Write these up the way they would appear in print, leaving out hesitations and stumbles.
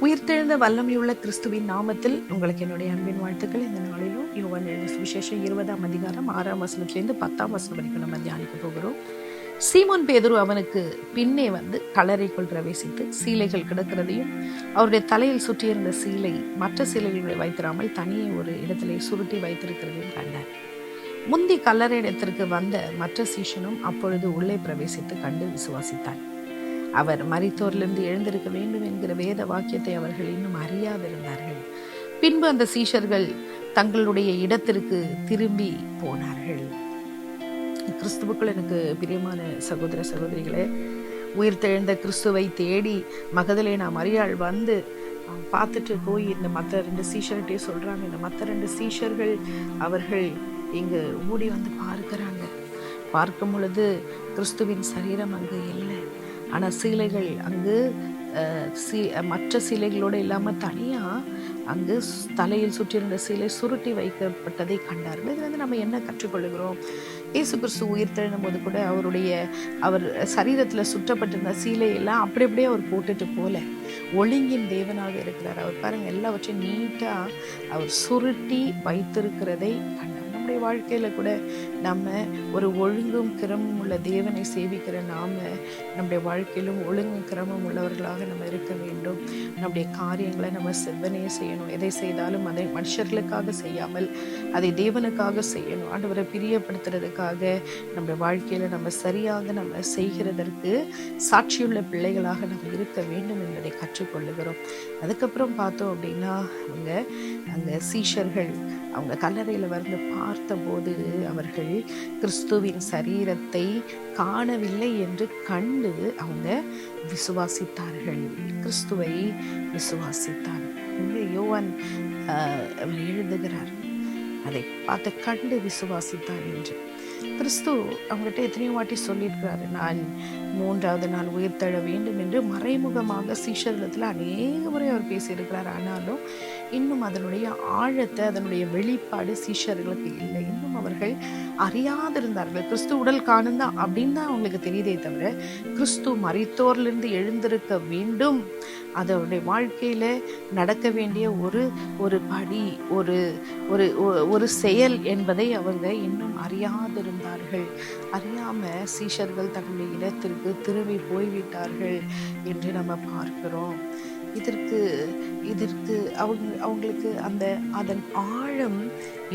உயிர்த்தெழுந்த வல்லமையுள்ள கிறிஸ்துவின் நாமத்தில் உங்களுக்கு என்னுடைய அன்பின் வாழ்த்துக்கள். இந்த நாளிலும் யோவான் எழுதின சுவிசேஷம் 20ஆம் அதிகாரம் 6ஆம் வசனத்திலிருந்து 10ஆம் வசனம் வரைக்கும் நம்ம தியானிக்க போகிறோம். சீமோன் பேதுரு அவனுக்கு பின்னே வந்து கல்லறைக்குள் பிரவேசித்து சீலைகள் கிடக்கிறதையும் அவருடைய தலையில் சுற்றியிருந்த சீலை மற்ற சீலைகளை வைத்திராமல் தனியே ஒரு இடத்திலே சுருட்டி வைத்திருக்கிறதையும் கண்டார். முந்தி கல்லறை இடத்திற்கு வந்த மற்ற சீஷனும் அப்பொழுது உள்ளே பிரவேசித்து கண்டு விசுவாசித்தான். அவர் மரித்தோரிலிருந்து எழுந்திருக்க வேண்டும் என்கிற வேத வாக்கியத்தை அவர்கள் இன்னும் அறியாதிருந்தார்கள். பின்பு அந்த சீஷர்கள் தங்களுடைய இடத்திற்கு திரும்பி போனார்கள். கிறிஸ்துவுக்குள் எனக்கு பிரியமான சகோதர சகோதரிகளே, உயிர்த்தெழுந்த கிறிஸ்துவை தேடி மகதலேனா மரியாள் வந்து பார்த்துட்டு போய் இந்த மற்ற 2 சீஷர்கிட்டே சொல்றாங்க. இந்த மற்ற 2 சீஷர்கள் அவர்கள் இங்கு ஓடி வந்து பார்க்கும் பொழுது கிறிஸ்துவின் சரீரம் அங்கு இல்லை. ஆனால் சீலைகள் அங்கு மற்ற சீலைகளோடு இல்லாமல் தனியாக அங்கு தலையில் சுற்றியிருந்த சீலை சுருட்டி வைக்கப்பட்டதை கண்டார்கள். இது நம்ம என்ன கற்றுக்கொள்கிறோம்? இயேசு கிறிஸ்து உயிர்த்தெழும் போது கூட அவர் சரீரத்தில் சுற்றப்பட்டிருந்த சீலையெல்லாம் அப்படியே அவர் போட்டுட்டு போல ஒழுங்கின் தேவனாக இருக்கிறார். அவர் பாருங்க, எல்லாவற்றையும் நீட்டாக அவர் சுருட்டி வைத்திருக்கிறதை கண்டார். நம்முடைய வாழ்க்கையில் கூட நம்ம ஒரு ஒழுங்கும் கிரமம் உள்ள தேவனை சேவிக்கிற நம்முடைய வாழ்க்கையிலும் ஒழுங்கும் கிரமம் உள்ளவர்களாக நம்ம இருக்க வேண்டும். நம்முடைய காரியங்களை நம்ம செவ்வனே செய்யணும். எதை செய்தாலும் அதை மனுஷர்களுக்காக செய்யாமல் அதை தேவனுக்காக செய்யணும். ஆண்டவரை பிரியப்படுத்துறதுக்காக நம்முடைய வாழ்க்கையில் நம்ம சரியாக நம்ம செய்கிறதற்கு சாட்சியுள்ள பிள்ளைகளாக நம்ம இருக்க வேண்டும் என்பதை கற்றுக்கொள்ளுகிறோம். அதுக்கப்புறம் பார்த்தோம் அப்படின்னா அங்கே சீஷர்கள் அவங்க கல்லறையில் வந்து பார்த்தபோது அவர்கள் கிறிஸ்துவின் சரீரத்தை காணவில்லை என்று கண்டு அவங்க விசுவாசித்தார்கள். கிறிஸ்துவை விசுவாசித்தார். யோவான் எழுதுகிறார், அதை பார்த்து கண்டு விசுவாசித்தார் என்று. கிறிஸ்து அவங்ககிட்ட எத்தனையோ வாட்டி சொல்லியிருக்கிறாரு, நான் 3ஆவது நாள் உயிர்த்தெழ வேண்டும் என்று மறைமுகமாக சீஷர்களிடத்தில் அநேக முறை அவர் பேசியிருக்கிறார். ஆனாலும் இன்னும் அதனுடைய ஆழத்தை அதனுடைய வெளிப்பாடு சீஷர்களுக்கு இல்லை. இன்னும் அவர்கள் அறியாதிருந்தார்கள். கிறிஸ்து உடல் காணுந்தா அப்படின்னு தான் அவங்களுக்கு தெரியுதே தவிர கிறிஸ்து மரித்தோரிலிருந்து எழுந்திருக்க வேண்டும், அதனுடைய வாழ்க்கையில நடக்க வேண்டிய ஒரு படி ஒரு செயல் என்பதை அவங்க இன்னும் அறியாதிருந்தார்கள். அறியாம சீஷர்கள் தன்னுடைய இடத்திற்கு திரும்பி போய்விட்டார்கள் என்று நம்ம பார்க்கிறோம். இதற்கு அவங்களுக்கு அதன் ஆழம்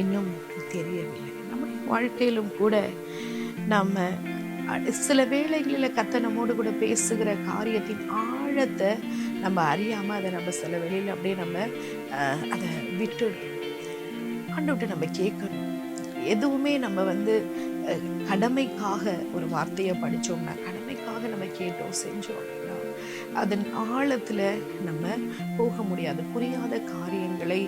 இன்னும் தெரியவில்லை. நம்முடைய வாழ்க்கையிலும் கூட நம்ம சில வேளைகளில் கர்த்தர் நம்மோடு கூட பேசுகிற காரியத்தின் ஆழத்தை நம்ம அறியாம அதை நம்ம சில வேளையில் அப்படியே நம்ம அதை ஆண்டவர்கிட்ட நம்ம கேட்கணும். எதுவுமே நம்ம கடமைக்காக ஒரு வார்த்தையை படித்தோம்னா, கடமைக்காக நம்ம கேட்டோம் செஞ்சோம் அப்படின்னா அதன் ஆழத்துல நம்ம போக முடியாது. புரியாத காரியங்களை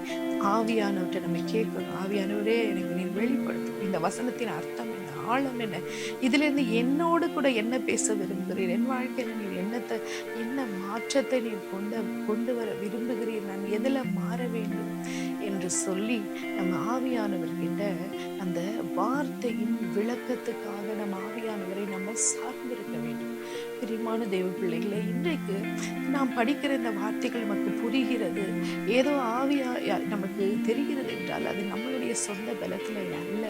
ஆவியானவர்கிட்ட நம்ம கேட்கணும். ஆவியானவரே, எனக்கு நீர் வெளிப்படுத்தும், இந்த வசனத்தின் அர்த்தம் என்ன, ஆழம் என்ன, இதுல இருந்து என்னோடு கூட என்ன பேச விரும்புகிறீர், என் வாழ்க்கையில நீர் என்ன மாற்றத்தை நீர் கொண்டு வர விரும்புகிறீர், நான் எதுல மாற வேண்டும் என்று சொல்லி நம்ம ஆவியானவர்கிட்ட அந்த வார்த்தையின் விளக்கத்துக்காக நம்ம ஆவியானவரை நம்ம சார்ந்திருக்க வேண்டும். பிரியமான தேவ பிள்ளைகளை, இன்றைக்கு நாம் படிக்கிற இந்த வார்த்தைகள் நமக்கு புரிகிறது, ஏதோ ஆவியா நமக்கு தெரிகிறது என்றால் அது நம்மளுடைய சொந்த பலத்துல அல்ல.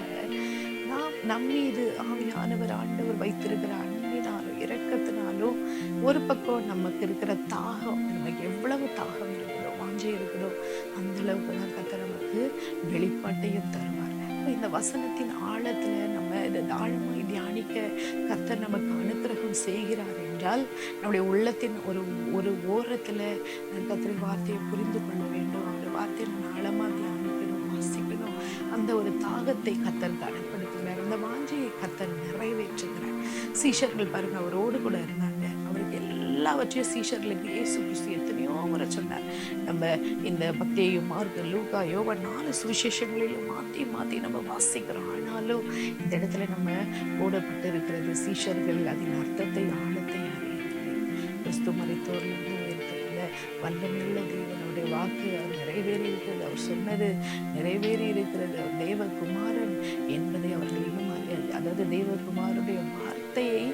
நம் மீது ஆவியானவர் ஆண்டவர் வைத்திருக்கிற அன்பினாலும் இரக்கத்தினாலும் ஒரு பக்கம் நமக்கு இருக்கிற தாகம், நமக்கு எவ்வளவு தாகம் இருக்குதோ, வாஞ்சை இருக்குதோ, அந்த அளவுக்கு தான் கர்த்தர் நமக்கு வெளிப்பாட்டையும் தருவார். இந்த வசனத்தின் ஆழத்துல நம்ம இதை ஆழமாய் தியானிக்க கர்த்தர் நமக்கு அனுக்கிரகம் செய்கிறார் என்றால் நம்முடைய உள்ளத்தின் ஒரு ஓரத்துல கர்த்தரின் வார்த்தையை புரிந்து கொள்ள வேண்டும். அந்த வார்த்தையை நம்ம ஆழமா தியானிக்கணும், வாசிக்கணும். அந்த ஒரு தாகத்தை கர்த்தர் கனப்படுத்துகிறார். அந்த வாஞ்சையை கர்த்தர் நிறைவேற்றுகிறார். சீஷர்கள் பாருங்க, அவரோடு கூட இருந்தாங்க. அவருக்கு எல்லாவற்றையும் சீஷர்களுக்கு இயேசு கிறிஸ்து எத்தனையோ முறை சொன்னார். நம்ம இந்த மத்தேயு, மார்க்கு, லூக்கா, யோவான் 4 சுவிசேஷங்களிலும் மாற்றி நம்ம வாசிக்கிறோம். ஆனாலும் இந்த இடத்துல நம்ம போடப்பட்டு இருக்கிறது, சீஷர்கள் அதன் அர்த்தத்தை ஆழத்தை அறியவில்லை. கிறிஸ்து மரித்தோரிலிருந்து உயர்த்தெழுந்த வல்லமையுள்ள தேவனுடைய வாக்கு நிறைவேறி இருக்கிறது. அவர் சொன்னது நிறைவேறி இருக்கிறது. அவர் தேவகுமாரன் என்பதை அவர்கள் தேவகுமாரனுடைய வார்த்தையை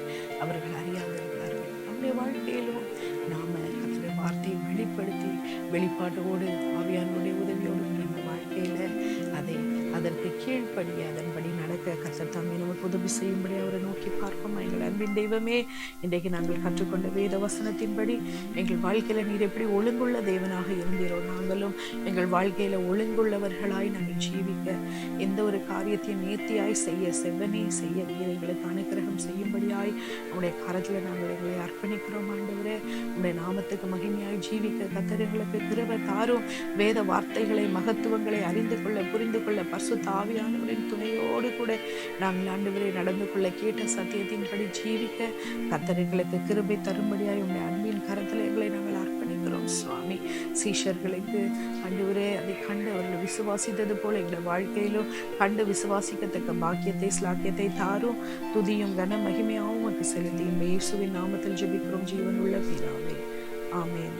அவர்கள் அறியாதிருந்தார்கள். நம்முடைய வாழ்க்கையிலும் நாம கர்த்தருடைய வார்த்தையை வெளிப்படுத்தி வெளிப்பாட்டோடு ஆவியானுடைய உதவியோடு நம்ம வாழ்க்கையில அதற்கு கீழ்ப்படிய அதன்படி நடக்க கர்த்தர் தாமே நமக்கு உதவி செய்யும்படி அவரை நோக்கி பார்ப்போம். எங்கள் அன்பின் தெய்வமே, இன்றைக்கு நாங்கள் கற்றுக்கொண்ட வேத வசனத்தின்படி எங்கள் வாழ்க்கையில நீர் எப்படி ஒழுங்குள்ள தேவனாக இருந்தீரோ, நாங்களும் எங்கள் வாழ்க்கையில ஒழுங்குள்ளவர்களாய் நாங்கள் ஜீவிக்க, எந்த ஒரு காரியத்தையும் நேர்த்தியாய் செய்ய செவ்வனே செய்ய நீர் எங்களுக்கு அனுக்கிரகம் செய்யும்படியாய் உடைய கரத்துல நாங்கள் எங்களை அர்ப்பணிக்கிறோம். ஆண்டவரே, உடைய நாமத்துக்கு மகிமையாய் ஜீவிக்க கர்த்தர் எங்களுக்கு கிருபை தாரும். வேத வார்த்தைகளை மகத்துவங்களை அறிந்து கொள்ள புரிந்து கொள்ள பரிசுத்த ஆவியானவரின் துணையோடு கூட நாங்கள் ஆண்டவரை நடந்து கொள்ள கேட்ட சத்தியத்தின்படி ஜீவிக்க கர்த்தர் எங்களுக்கு கிருபை தரும்படியாய் உடைய அன்பின் கரத்தில் எங்களை நாங்கள் அர்ப்பணிக்கிறோம். சுவாமி, சீஷர்களுக்கு ஆண்டவரே அதை கண்டு அவர்கள் விசுவாசித்தது போல எங்கள் வாழ்க்கையிலும் கண்டு விசுவாசிக்கத்தக்க பாக்கியத்தை ஸ்லாக்கியத்தை தாரும். துதியும் கன மகிமையாவும் செலுத்தி இயேசுவின் நாமத்தில் ஜெபிக்கிறோம் ஜீவனுள்ள பிதாவே. ஆமென்.